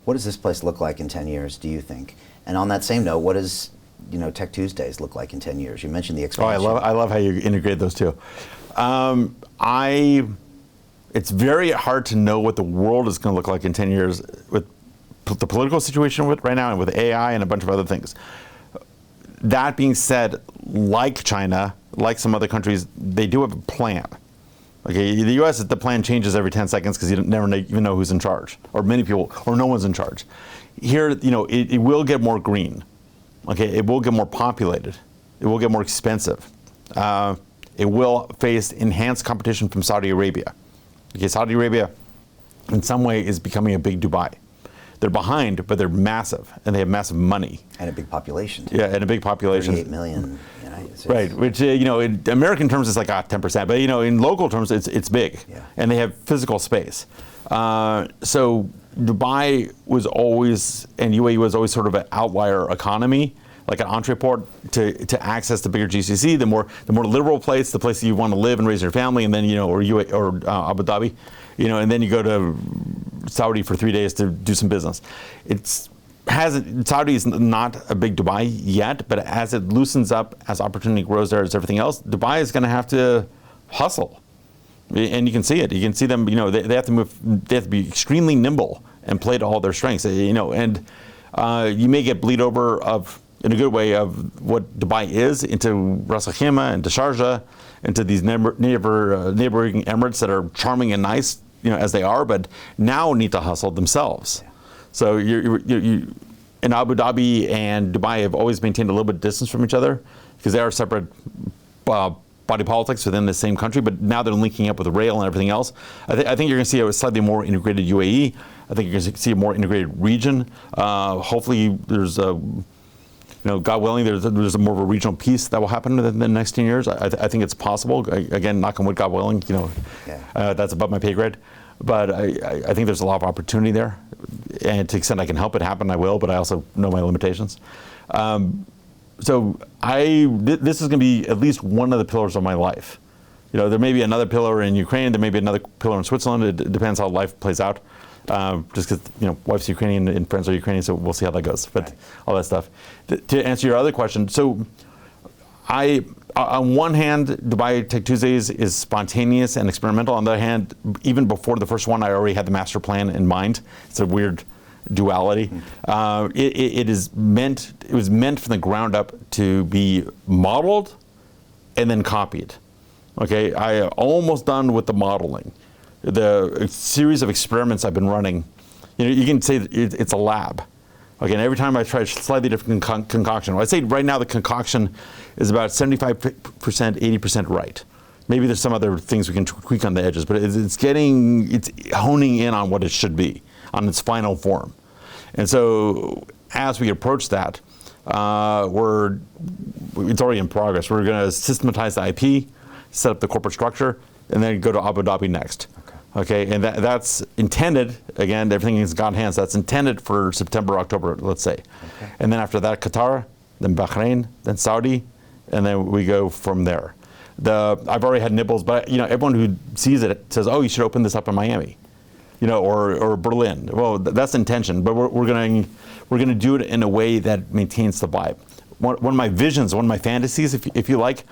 What does this place look like in 10 years, do you think? And on that same note, what does Tech Tuesdays look like in 10 years? You mentioned the expansion. Oh, I love how you integrate those two. It's very hard to know what the world is going to look like in 10 years with the political situation right now and with AI and a bunch of other things. That being said, like China, like some other countries, they do have a plan. Okay, the U.S. the plan changes every 10 seconds because you never even know who's in charge, or many people, or no one's in charge. Here, it will get more green. Okay, it will get more populated. It will get more expensive. It will face enhanced competition from Saudi Arabia. Okay, Saudi Arabia, in some way, is becoming a big Dubai. They're behind, but they're massive, and they have massive money. And a big population, too. Yeah, and a big population. 38 million. Right, which, in American terms is like 10%, but, in local terms, it's big. Yeah. And they have physical space. So Dubai was always, and UAE was always sort of an outlier economy, like an entree port to access the bigger GCC, the more liberal place, the place that you want to live and raise your family, and then, or Abu Dhabi, and then you go to Saudi for 3 days to do some business. Saudi is not a big Dubai yet, but as it loosens up, as opportunity grows there, as everything else, Dubai is going to have to hustle. And you can see it. You can see them, they have to move, they have to be extremely nimble and play to all their strengths, and you may get bleed over in a good way of what Dubai is into Ras Al Khaimah, into Sharjah, into these neighboring Emirates that are charming and nice, as they are, but now need to hustle themselves. Yeah. So you in Abu Dhabi and Dubai have always maintained a little bit of distance from each other because they are separate body politics within the same country, but now they're linking up with rail and everything else. I think you're going to see a slightly more integrated UAE. I think you're going to see a more integrated region. Hopefully there's God willing, there's more of a regional peace that will happen in the next 10 years. I think it's possible. Again, knock on wood, God willing, that's above my pay grade. But I think there's a lot of opportunity there. And to the extent I can help it happen, I will, but I also know my limitations. So this is going to be at least one of the pillars of my life. There may be another pillar in Ukraine, there may be another pillar in Switzerland. It depends how life plays out. Just because wife's Ukrainian and friends are Ukrainian, so we'll see how that goes. But all that stuff. To answer your other question, so on one hand, Dubai Tech Tuesdays is spontaneous and experimental. On the other hand, even before the first one, I already had the master plan in mind. It's a weird duality. It was meant from the ground up to be modeled and then copied. Okay, I almost done with the modeling. The series of experiments I've been running, you can say that it's a lab. Okay, and every time I try a slightly different concoction. Well, I'd say right now the concoction is about 75%, 80% right. Maybe there's some other things we can tweak on the edges, but it's honing in on what it should be, on its final form. And so as we approach that, it's already in progress. We're going to systematize the IP, set up the corporate structure, and then go to Abu Dhabi next. Okay, and that's intended, again, everything is in God's hands, that's intended for September, October, let's say. Okay. And then after that, Qatar, then Bahrain, then Saudi, and then we go from there. I've already had nibbles, but everyone who sees it says, oh, you should open this up in Miami, or Berlin. Well, that's intention, but we're going to do it in a way that maintains the vibe. One of my visions, one of my fantasies, if you like,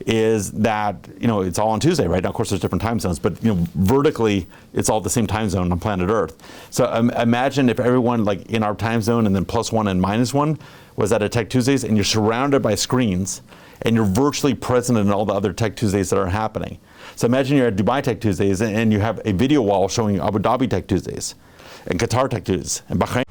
is that it's all on Tuesday, right? Now, of course, there's different time zones, but vertically, it's all the same time zone on planet Earth. So imagine if everyone, like in our time zone, and then +1 and -1 was at a Tech Tuesdays, and you're surrounded by screens, and you're virtually present in all the other Tech Tuesdays that are happening. So imagine you're at Dubai Tech Tuesdays, and you have a video wall showing Abu Dhabi Tech Tuesdays, and Qatar Tech Tuesdays, and Bahrain.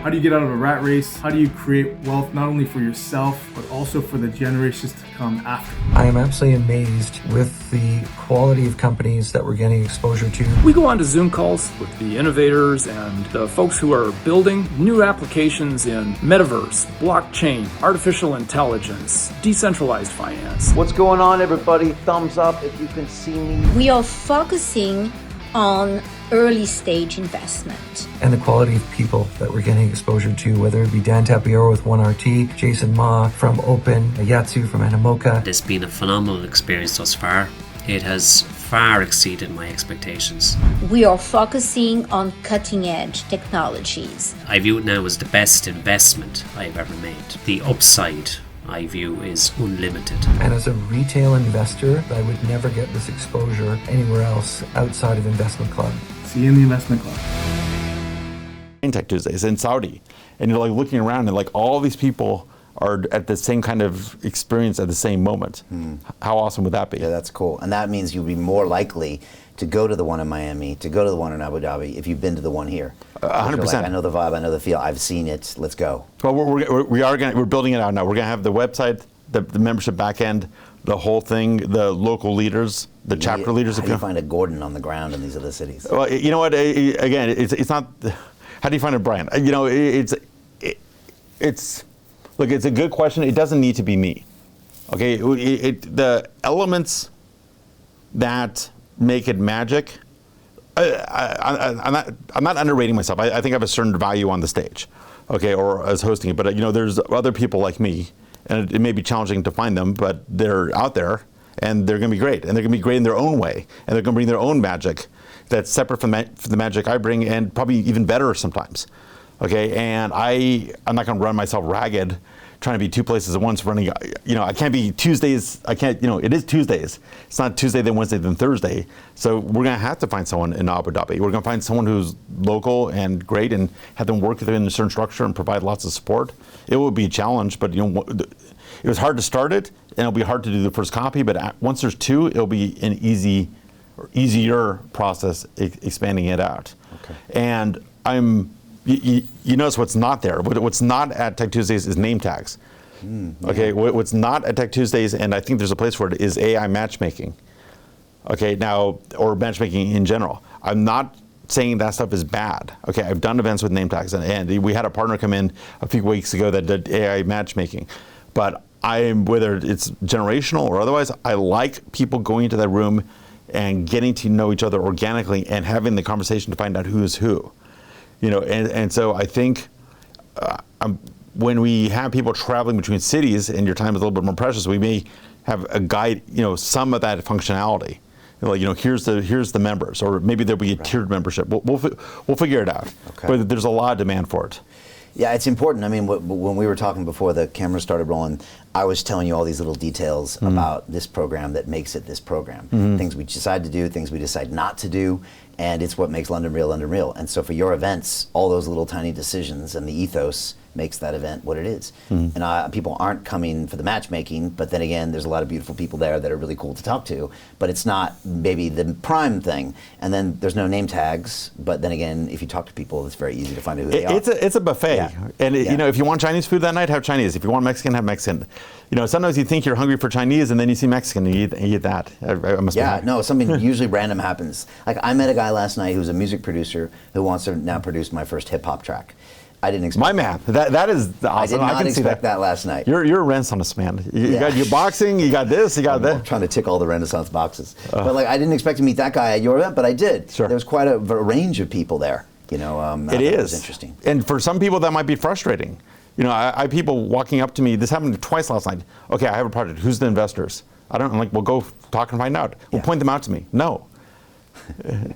How do you get out of a rat race? How do you create wealth not only for yourself, but also for the generations to come after? I am absolutely amazed with the quality of companies that we're getting exposure to. We go on to Zoom calls with the innovators and the folks who are building new applications in metaverse, blockchain, artificial intelligence, decentralized finance. What's going on, everybody? Thumbs up if you can see me. We are focusing on early stage investment. And the quality of people that we're getting exposure to, whether it be Dan Tapiero with 1RT, Jason Ma from Open, Yatsu from Animoca. It's been a phenomenal experience thus far. It has far exceeded my expectations. We are focusing on cutting-edge technologies. I view it now as the best investment I've ever made. The upside, I view, is unlimited. And as a retail investor, I would never get this exposure anywhere else outside of Investment Club. See you in the Investment Club. Tech Tuesdays in Saudi, and you're like looking around and like all these people are at the same kind of experience at the same moment. How awesome would that be? Yeah, that's cool. And that means you'll be more likely to go to the one in Miami, to go to the one in Abu Dhabi, if you've been to the one here. 100%. Like, I know the vibe, I know the feel, I've seen it, let's go. Well, we're building it out now. We're going to have the website, the membership backend, the whole thing, the local leaders, the chapter leaders. How do you find a Gordon on the ground in these other cities? Well, you know what? Again, it's not. How do you find a Brian? You know, it's look. It's a good question. It doesn't need to be me. Okay, the elements that make it magic. I'm not underrating myself. I think I have a certain value on the stage, okay, or as hosting it. But you know, there's other people like me, and it may be challenging to find them, but they're out there, and they're going to be great, and they're going to be great in their own way, and they're going to bring their own magic that's separate from the magic I bring, and probably even better sometimes. Okay, and I'm not going to run myself ragged trying to be two places at once running, you know, I can't be Tuesdays, I can't, you know, it is Tuesdays. It's not Tuesday, then Wednesday, then Thursday. So we're going to have to find someone in Abu Dhabi. We're going to find someone who's local and great and have them work within a certain structure and provide lots of support. It will be a challenge, but you know, it was hard to start it, and it'll be hard to do the first copy, but once there's two, it'll be an easier process expanding it out. Okay. And you notice what's not there. What's not at Tech Tuesdays is name tags. Okay, what's not at Tech Tuesdays, and I think there's a place for it, is AI matchmaking. Okay, now, or matchmaking in general. I'm not saying that stuff is bad. Okay, I've done events with name tags, and we had a partner come in a few weeks ago that did AI matchmaking. But whether it's generational or otherwise, I like people going into that room and getting to know each other organically and having the conversation to find out who is who. You know, and so I think when we have people traveling between cities and your time is a little bit more precious, we may have a guide, you know, some of that functionality. Like, you know, here's the members, or maybe there'll be a tiered membership. We'll figure it out. Okay. But there's a lot of demand for it. Yeah, it's important. I mean, when we were talking before the camera started rolling, I was telling you all these little details about this program that makes it this program. Things we decide to do, things we decide not to do, and it's what makes London real, London real. And so for your events, all those little tiny decisions and the ethos makes that event what it is. And people aren't coming for the matchmaking, but then again, there's a lot of beautiful people there that are really cool to talk to, but it's not maybe the prime thing. And then there's no name tags, but then again, if you talk to people, it's very easy to find out who they are. It's a buffet. Yeah. And you know, if you want Chinese food that night, have Chinese. If you want Mexican, have Mexican. You know, sometimes you think you're hungry for Chinese and then you see Mexican and you eat that. Something usually random happens. Like, I met a guy last night who's a music producer who wants to now produce my first hip hop track. I didn't expect my man. That is awesome. I did not expect that last night. You're a Renaissance man. You got your boxing, you got this, you got that. I'm trying to tick all the Renaissance boxes. But like, I didn't expect to meet that guy at your event, but I did. Sure. There was quite a range of people there. You know, it is. It was interesting. And for some people, that might be frustrating. You know, I have people walking up to me. This happened twice last night. Okay, I have a project. Who's the investors? I'm like, well, go talk and find out. Well, point them out to me. No.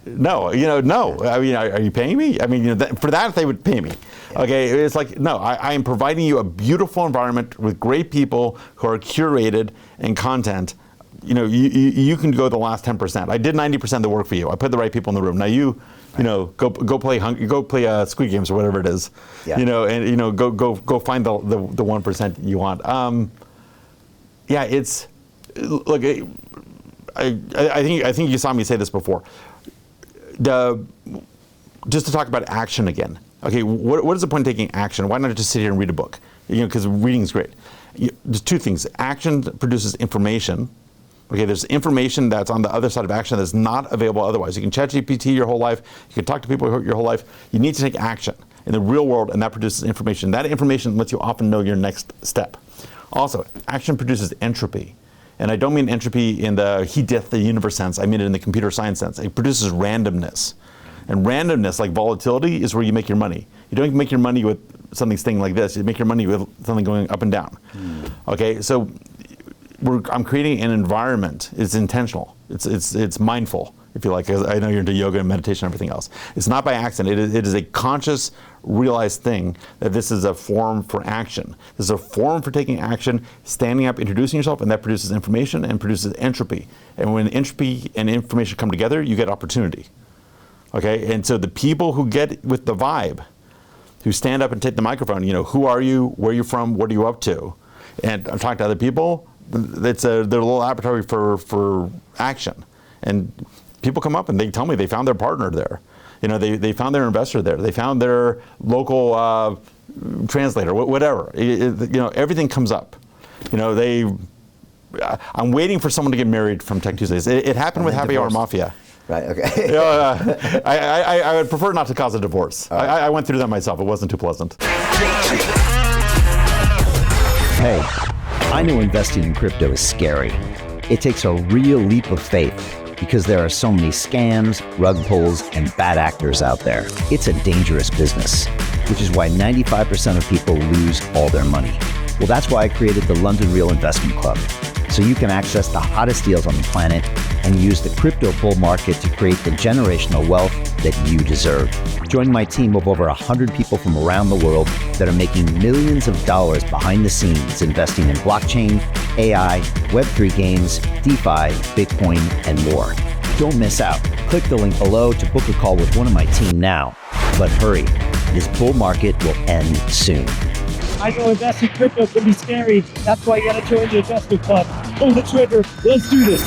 No. I mean, are you paying me? I mean, you know, for that they would pay me. Yeah. Okay, it's like, no, I am providing you a beautiful environment with great people who are curated and content. You know, you can go the last 10%. I did 90% of the work for you. I put the right people in the room. Now you know, go play Squid Games or whatever it is. Yeah. You know, and you know, go find the 1% you want. Yeah, it's look. I think you saw me say this before. Just to talk about action again. Okay, what is the point of taking action? Why not just sit here and read a book? You know, because reading is great. There's two things. Action produces information. Okay, there's information that's on the other side of action that's not available otherwise. You can chat GPT your whole life. You can talk to people your whole life. You need to take action in the real world, and that produces information. That information lets you often know your next step. Also, action produces entropy. And I don't mean entropy in the heat death the universe sense. I mean it in the computer science sense. It produces randomness. And randomness, like volatility, is where you make your money. You don't make your money with something staying like this. You make your money with something going up and down. Okay, so I'm creating an environment. It's intentional. It's mindful, if you like. 'Cause I know you're into yoga and meditation and everything else. It's not by accident. It is a conscious, realized thing that this is a forum for action. This is a forum for taking action, standing up, introducing yourself, and that produces information and produces entropy. And when entropy and information come together, you get opportunity. Okay, and so the people who get with the vibe, who stand up and take the microphone, who are you, where are you from, what are you up to? And I'm talking to other people, they're a little laboratory for action. And people come up and they tell me they found their partner there. They found their investor there. They found their local translator, whatever. Everything comes up. I'm waiting for someone to get married from Tech Tuesdays. It happened with Happy Hour Mafia. Right, okay. I would prefer not to cause a divorce. Right. I went through that myself. It wasn't too pleasant. Hey, I know investing in crypto is scary. It takes a real leap of faith because there are so many scams, rug pulls, and bad actors out there. It's a dangerous business, which is why 95% of people lose all their money. Well, that's why I created the London Real Investment Club, so you can access the hottest deals on the planet and use the crypto bull market to create the generational wealth that you deserve. Join my team of over 100 people from around the world that are making millions of dollars behind the scenes investing in blockchain, AI, Web3 games, DeFi, Bitcoin, and more. Don't miss out. Click the link below to book a call with one of my team now. But hurry, this bull market will end soon. I know investing in crypto can be scary. That's why you gotta join the investment club. Pull the trigger. Let's do this.